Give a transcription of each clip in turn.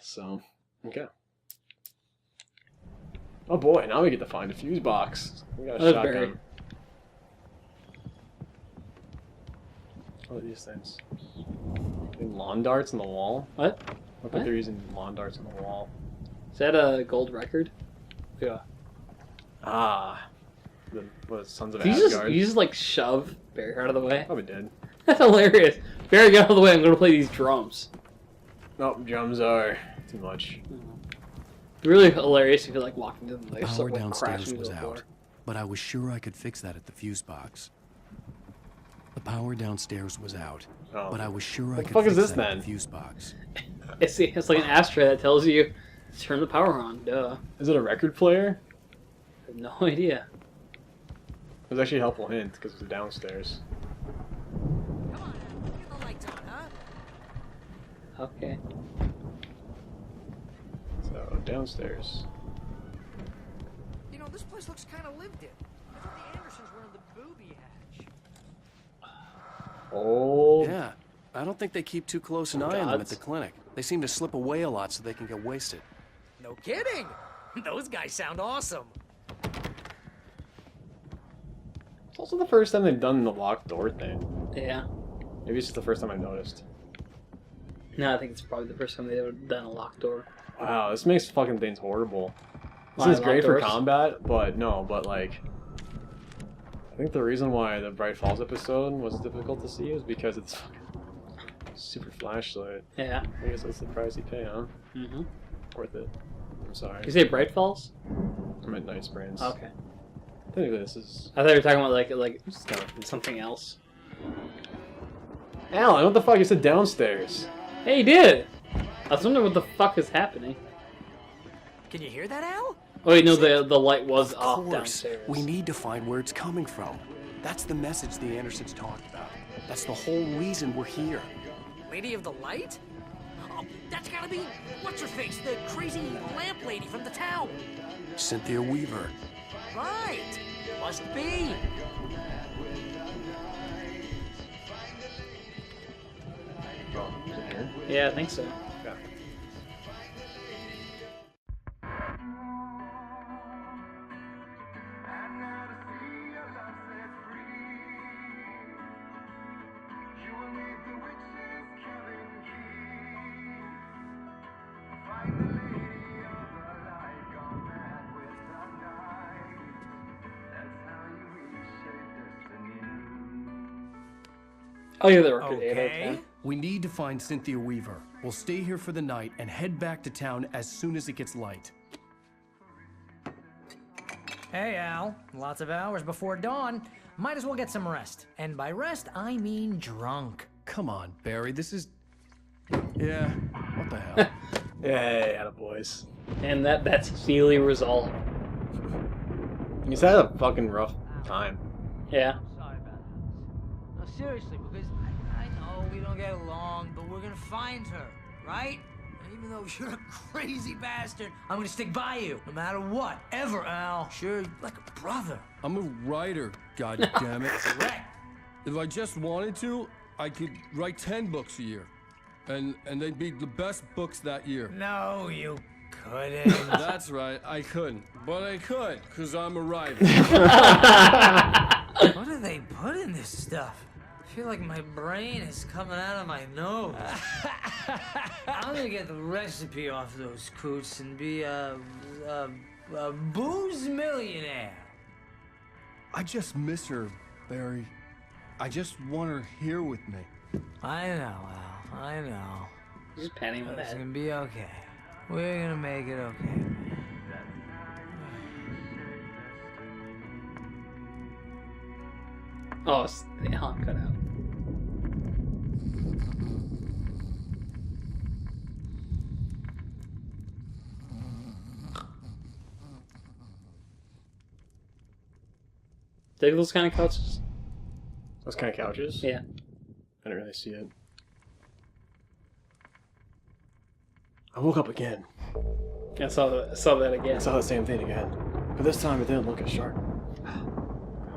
So, okay. Oh boy, now we get to find a fuse box. We got a shotgun. What are these things? Lawn darts on the wall? What? Look like they're using lawn darts on the wall. Is that a gold record? Yeah. Ah. What, Sons of You Asgard? just like shove Barry out of the way? Probably did. That's hilarious. Barry, get out of the way. I'm going to play these drums. Nope, drums are too much. It'd be really hilarious if you like walked into the Power downstairs was out, but I was sure I could fix that at the fuse box. The power downstairs was out, but I was sure I could fix that at the fuse box. It's like an ashtray that tells you to turn the power on. Duh. Is it a record player? I have no idea. It was actually a helpful hint because it was downstairs. Come on, get the lights on, huh? Okay. So, downstairs. You know, this place looks kind of lived in. I thought the Andersons were in the booby hatch. Oh. Yeah, I don't think they keep too close an eye on them at the clinic. They seem to slip away a lot so they can get wasted. No kidding. Those guys sound awesome. It's also the first time they've done the locked door thing. Yeah. Maybe it's just the first time I noticed. No, I think it's probably the first time they've ever done a locked door. Wow, this makes fucking things horrible. This Why, is great for doors? combat, but no, but like... I think the reason why the Bright Falls episode was difficult to see is because it's fucking super flashlight. Yeah. I guess that's the price you pay, huh? Mm-hmm. Worth it. I'm sorry. Did you say Bright Falls? I meant Nice Brands. Okay. Technically this is... I thought you were talking about like something else. Alan, what the fuck? You said downstairs. Hey, you did! I was wondering what the fuck is happening. Can you hear that, Al? Oh wait, no, the light was Of off course, downstairs. we need to find where it's coming from. That's the message the Andersons talked about. That's the whole reason we're here. Lady of the Light? Oh, that's gotta be what's-her-face, the crazy lamp lady from the town. Cynthia Weaver. Right. Must be. Oh, is it here? Yeah, I think so. Yeah. I'll give the record 8 out of 10. We need to find Cynthia Weaver. We'll stay here for the night and head back to town as soon as it gets light. Hey, Al. Lots of hours before dawn. Might as well get some rest. And by rest, I mean drunk. Come on, Barry, this is... Yeah, what the hell? Yay, attaboys. And that's Feely resolved. He's had a fucking rough time. Yeah. Sorry about that. No, seriously, because I know we don't get along, but we're gonna find her, right? And even though you're a crazy bastard, I'm gonna stick by you, no matter what, ever, Al. Sure, like a brother. I'm a writer, goddammit. Correct. If I just wanted to, I could write 10 books a year. And they'd be the best books that year. No, you couldn't. That's right, I couldn't. But I could, because I'm a writer. What do they put in this stuff? I feel like my brain is coming out of my nose. I'm gonna get the recipe off those coots and be a booze millionaire. I just miss her, Barry. I just want her here with me. I know, Al. I know. Just panning my It's head. gonna be okay. We're gonna make it okay. Oh, the alarm cut out. Dig those kind of couches? Those kind of couches? Yeah. I didn't really see it. I woke up again. I saw that I again. saw the same thing again. But this time it didn't look as sharp.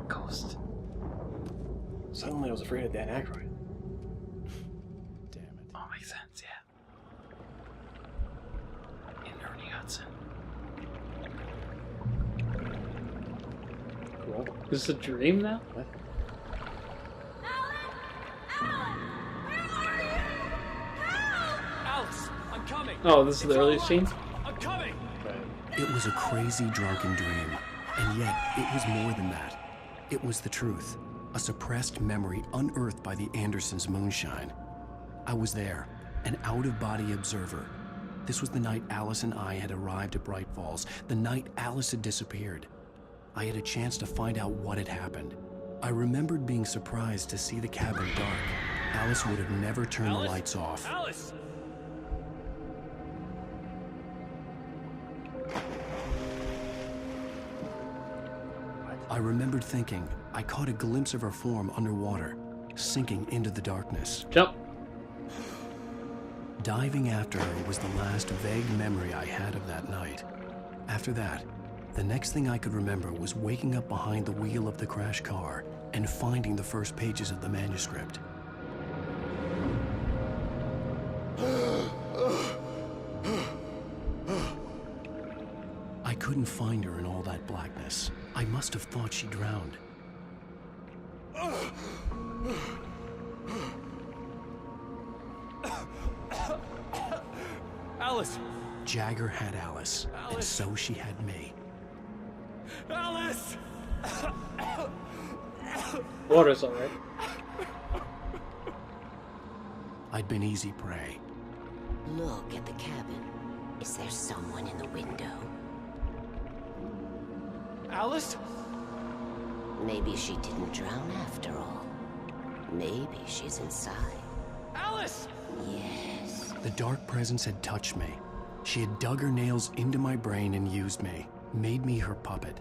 Ghost. Suddenly I was afraid of Dan Aykroyd. Damn it. Oh, makes sense, yeah. Is this a dream now? What? Alice, I'm coming. Oh, this is the earliest scene? I'm coming. Right. It was a crazy, drunken dream, and yet it was more than that. It was the truth, a suppressed memory unearthed by the Andersons' moonshine. I was there, an out-of-body observer. This was the night Alice and I had arrived at Bright Falls, the night Alice had disappeared. I had a chance to find out what had happened. I remembered being surprised to see the cabin dark. Alice would have never turned the lights off. Alice! I remembered thinking I caught a glimpse of her form underwater, sinking into the darkness. Jump. Diving after her was the last vague memory I had of that night. After that, the next thing I could remember was waking up behind the wheel of the crashed car and finding the first pages of the manuscript. I couldn't find her in all that blackness. I must have thought she drowned. Alice! Jagger had Alice, and so she had me. Alice! Water's alright. I'd been easy prey. Look at the cabin. Is there someone in the window? Alice? Maybe she didn't drown after all. Maybe she's inside. Alice! Yes. The dark presence had touched me. She had dug her nails into my brain and used me, made me her puppet.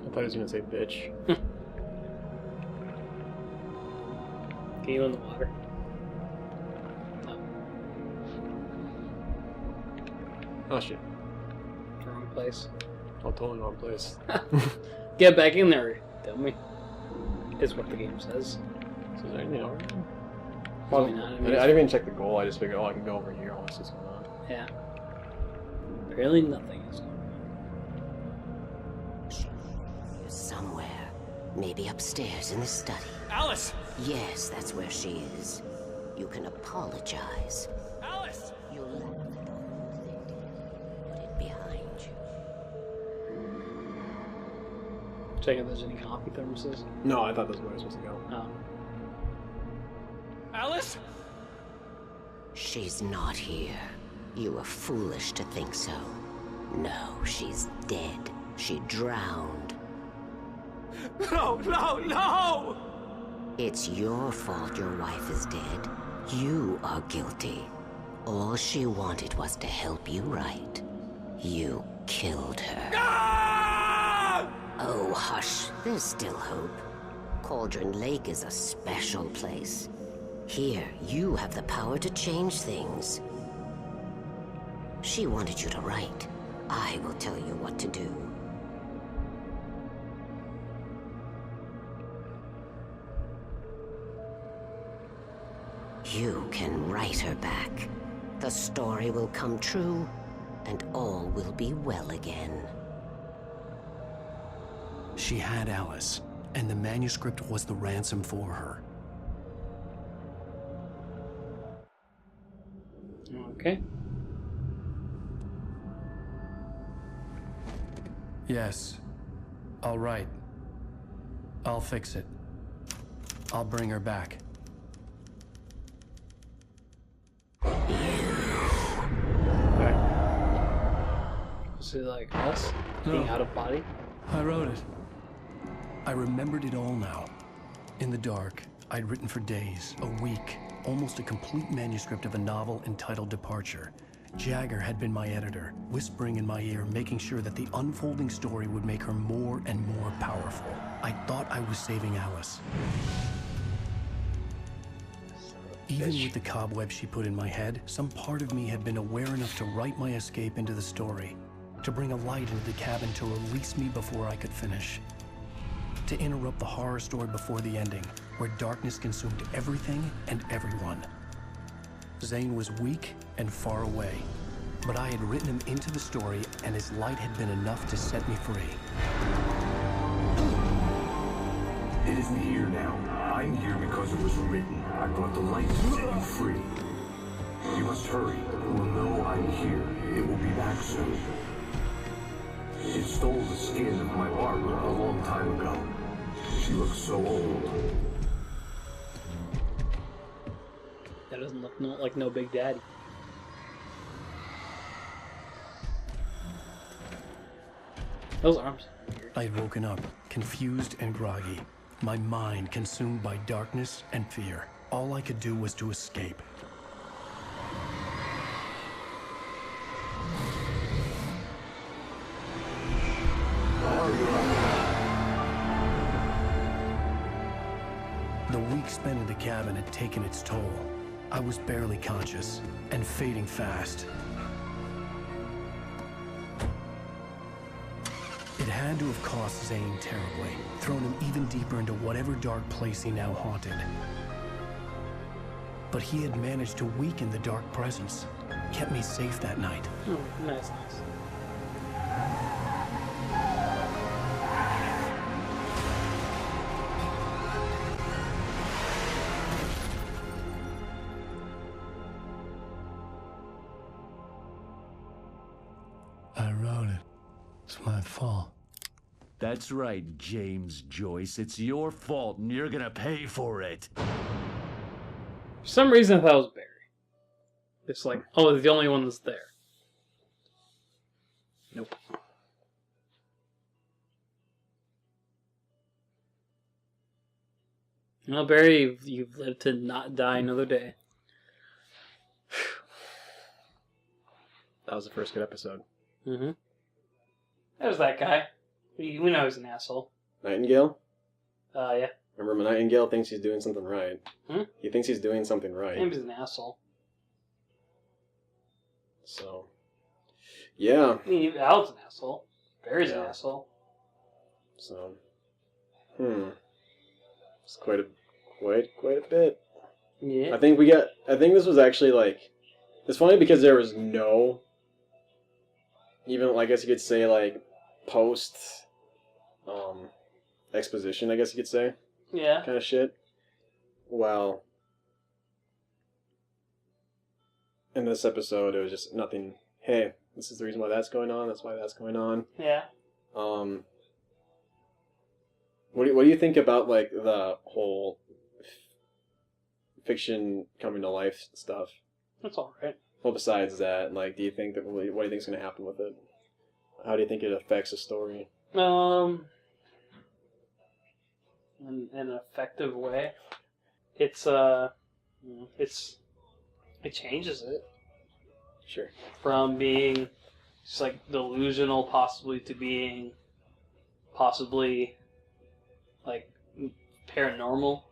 I thought he was gonna say bitch. Get you in the water. No, Oh shit. wrong place. Oh, totally wrong place. Get back in there, dummy. Is what the game says. So is there anything over here? Probably not. I I mean, didn't even check the goal. I just figured, oh, I can go over here. I want to see what's going on. yeah. Apparently nothing is going on. Somewhere. Maybe upstairs in the study. Alice! Yes, that's where she is. You can apologize. Alice! You'll let the door put it behind you. Check if there's any coffee thermoses. No, I thought that's where I was supposed to go. Oh. Alice? She's not here. You were foolish to think so. No, she's dead. She drowned. No, no, no! It's your fault your wife is dead. You are guilty. All she wanted was to help you right. You killed her. Ah! Oh, hush. There's still hope. Cauldron Lake is a special place. Here, you have the power to change things. She wanted you to write. I will tell you what to do. You can write her back. The story will come true, and all will be well again. She had Alice, and the manuscript was the ransom for her. Okay. Yes. All right. I'll fix it. I'll bring her back. Is it like us being No. out of body? I wrote it. I remembered it all now. In the dark, I'd written for days, a week, almost a complete manuscript of a novel entitled Departure. Jagger had been my editor, whispering in my ear, making sure that the unfolding story would make her more and more powerful. I thought I was saving Alice. Even with the cobwebs she put in my head, some part of me had been aware enough to write my escape into the story, to bring a light into the cabin to release me before I could finish. To interrupt the horror story before the ending, where darkness consumed everything and everyone. Zane was weak and far away, but I had written him into the story and his light had been enough to set me free. isn't here now. I'm here because it was written. I brought the light to set you free. You must hurry. It will know I'm here. It will be back soon. It stole the skin of my Barbara a long time ago. She looks so old. That doesn't look like no Big Daddy. Those arms. I had woken up, confused and groggy, my mind consumed by darkness and fear. All I could do was to escape. The week spent in the cabin had taken its toll. I was barely conscious and fading fast. It had to have cost Zane terribly, thrown him even deeper into whatever dark place he now haunted. But he had managed to weaken the dark presence, kept me safe that night. Oh, nice, nice. I wrote it. It's my fault. That's right, James Joyce. It's your fault, and you're gonna pay for it. For some reason, I thought it was Barry. It's like, oh, it's the only one that's there. Nope. Well, Barry, you've lived to not die another day. That was the first good episode. Mm-hmm. There's that guy. We know he's an asshole. Nightingale? Yeah. Remember, Nightingale thinks he's doing something right. Hmm? He thinks he's doing something right. He's an asshole. So, yeah. I mean, Al's an asshole. Barry's an Yeah. asshole. So, it's quite a bit. Yeah. I think this was actually like, it's funny because there was no, even I guess you could say like post, exposition, I guess you could say. Yeah. Kind of shit. Well, in this episode, it was just nothing. Hey, this is the reason why that's going on. That's why that's going on. Yeah. What do you think about like the whole fiction coming to life stuff? That's all right. Well, besides that, like, do you think that what do you think is going to happen with it? How do you think it affects the story? In an effective way. It changes it Sure. from being just like delusional, possibly to being possibly like paranormal.